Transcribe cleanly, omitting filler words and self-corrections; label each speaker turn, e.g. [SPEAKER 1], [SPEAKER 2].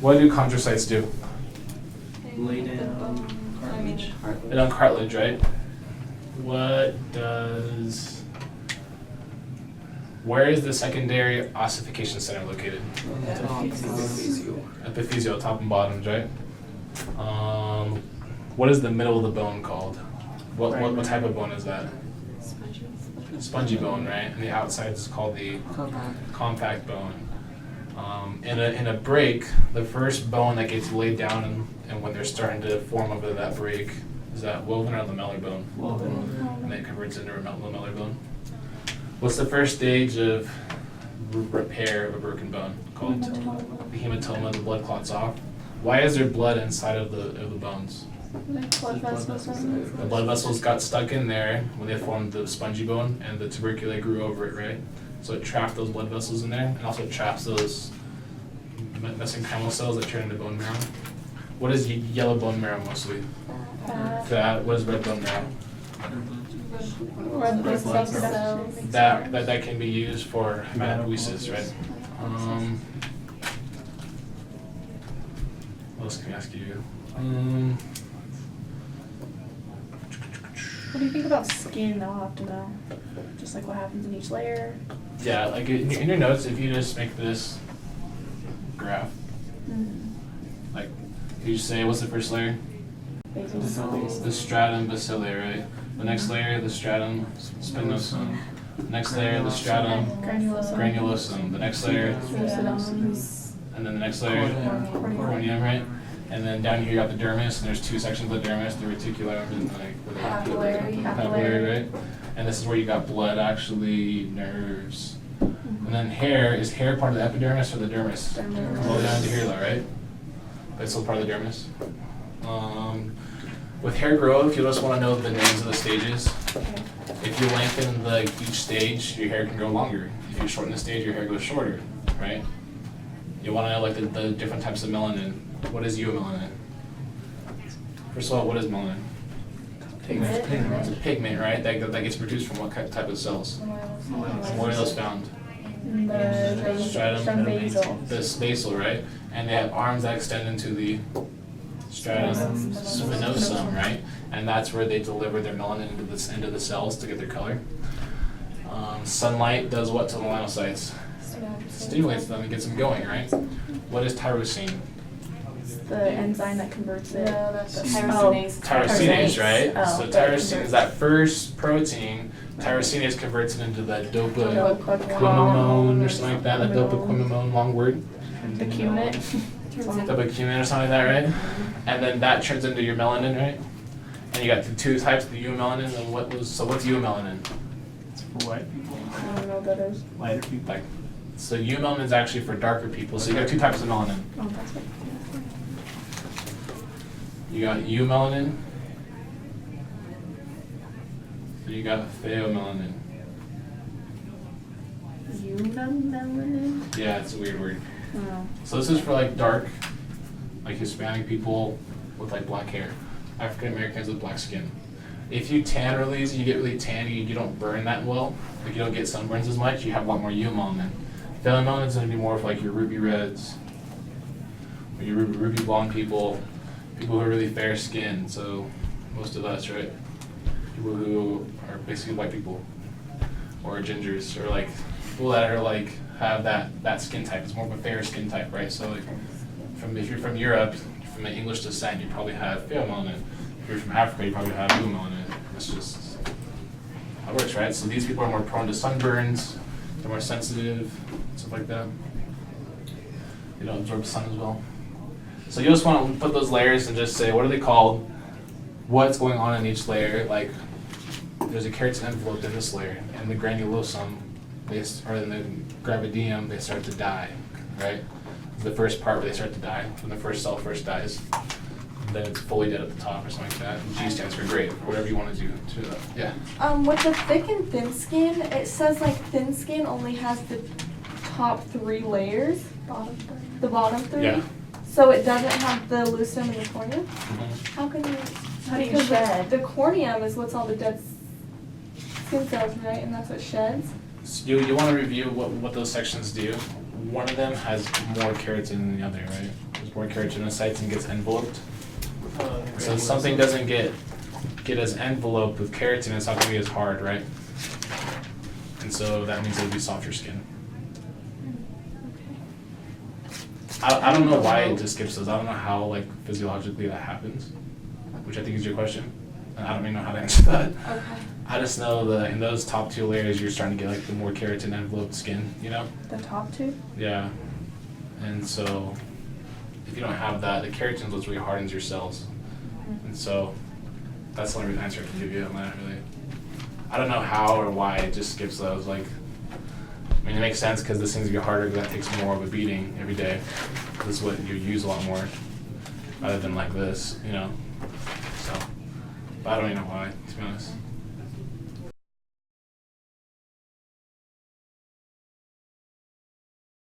[SPEAKER 1] What do chondrocytes do?
[SPEAKER 2] Lay down cartilage.
[SPEAKER 1] They don't cartilage, right? Where is the secondary ossification center located? Epiphyseal, top and bottoms, right? What is the middle of the bone called? What type of bone is that? Spongy bone, right? And the outside is called the compact bone. In a break, the first bone that gets laid down and when they're starting to form over that break, is that woven or lamellar bone?
[SPEAKER 2] Woven.
[SPEAKER 1] And then it converts into a lamellar bone. What's the first stage of repair of a broken bone called? The hematoma, the blood clots off. Why is there blood inside of the bones? The blood vessels got stuck in there when they formed the spongy bone, and the tuberculi grew over it, right? So it trapped those blood vessels in there, and also traps those mesenchymal cells that turn into bone marrow. What is yellow bone marrow mostly? Fat. What is red bone marrow?
[SPEAKER 3] Red blood cells.
[SPEAKER 1] That can be used for hematopoiesis, right? What else can I ask you?
[SPEAKER 3] What do you think about skin? I'll have to know. Just like what happens in each layer.
[SPEAKER 1] Yeah, like in your notes, if you just make this graph, like you just say, what's the first layer?
[SPEAKER 3] Basal.
[SPEAKER 1] The stratum bacilli, right? The next layer, the stratum spinosum. Next layer, the stratum granulosum. The next layer, and then the next layer, corneum, right? And then down here you got the dermis, and there's two sections of the dermis, the reticulum and papillary, right? And this is where you got blood, actually, nerves. And then hair, is hair part of the epidermis or the dermis? All down to here though, right? But it's still part of the dermis. With hair growth, you just want to know the names of the stages. If you lengthen each stage, your hair can grow longer. If you shorten the stage, your hair goes shorter, right? You want to know the different types of melanin. What is eumelanin? First of all, what is melanin? It's a pigment, right? That gets produced from what type of cells? Where are those found?
[SPEAKER 3] The
[SPEAKER 1] Stratum
[SPEAKER 3] basal.
[SPEAKER 1] The basal, right? And they have arms that extend into the stratum spinosum, right? And that's where they deliver their melanin into the cells to get their color. Sunlight does what to the melanocytes? Stimulates them and gets them going, right? What is tyrosine?
[SPEAKER 3] The enzyme that converts it.
[SPEAKER 4] No, that's the tyrosinase.
[SPEAKER 1] Tyrosinase, right?
[SPEAKER 3] Oh,
[SPEAKER 1] So
[SPEAKER 3] that
[SPEAKER 1] tyrosine is that first protein. Tyrosinase converts it into the dopaquinone or something like that. That dopaquinone, long word.
[SPEAKER 3] The cumulate.
[SPEAKER 1] Dopaquinone or something like that, right? And then that turns into your melanin, right? And you got the two types, the eumelanin and what's eumelanin?
[SPEAKER 2] It's for white people.
[SPEAKER 3] I don't know what that is.
[SPEAKER 2] Lighter people.
[SPEAKER 1] So eumelanin is actually for darker people. So you got two types of melanin.
[SPEAKER 3] Oh, that's what.
[SPEAKER 1] You got eumelanin. And you got pheomelanin.
[SPEAKER 3] Eumelanin?
[SPEAKER 1] Yeah, it's a weird word.
[SPEAKER 3] Oh.
[SPEAKER 1] So this is for dark, Hispanic people with black hair, African Americans with black skin. If you tan really easy, you get really tan, you don't burn that well, you don't get sunburns as much, you have a lot more eumelanin. Pheomelanin is going to be more of your ruby reds, or your ruby blonde people who are really fair skinned, so most of us, right? People who are basically white people, or gingers, or people that are have that skin type. It's more of a fair skin type, right? So if you're from Europe, from an English descent, you probably have pheomelanin. If you're from Africa, you probably have eumelanin. That's just how it works, right? So these people are more prone to sunburns, they're more sensitive, stuff like that. They don't absorb sun as well. So you just want to put those layers and just say, what are they called? What's going on in each layer? There's a keratin envelope in this layer, and the granulosum, or in the gravidium, they start to die, right? The first part where they start to die, when the first cell first dies. Then it's fully dead at the top or something like that. And G stands for great, whatever you want to do to that. Yeah.
[SPEAKER 4] With the thick and thin skin, it says thin skin only has the top 3 layers. The bottom 3.
[SPEAKER 1] Yeah.
[SPEAKER 4] So it doesn't have the lucem and the corneum?
[SPEAKER 1] Mm-hmm.
[SPEAKER 4] How can you?
[SPEAKER 3] How do you
[SPEAKER 4] Because
[SPEAKER 3] shed?
[SPEAKER 4] the corneum is what's all the dead skin cells, right? And that's what sheds.
[SPEAKER 1] So you want to review what those sections do. One of them has more keratin than the other, right? There's more keratinocytes and gets enveloped.
[SPEAKER 2] Oh,
[SPEAKER 1] So if something doesn't get as enveloped with keratin, it's not gonna be as hard, right? And so that means it'll be softer skin. I don't know why it just skips those. I don't know how like physiologically that happens, which I think is your question. And I don't even know how to answer that.
[SPEAKER 4] Okay.
[SPEAKER 1] I just know that in those top two layers, you're starting to get like the more keratin enveloped skin, you know?
[SPEAKER 3] The top two?
[SPEAKER 1] Yeah. And so if you don't have that, the keratin is what really hardens your cells. And so that's the only answer I can give you on that, really. I don't know how or why it just skips those. Like, I mean, it makes sense because this thing's gonna be harder because that takes more of a beating every day. This is what you use a lot more rather than like this, you know? So, but I don't even know why, to be honest.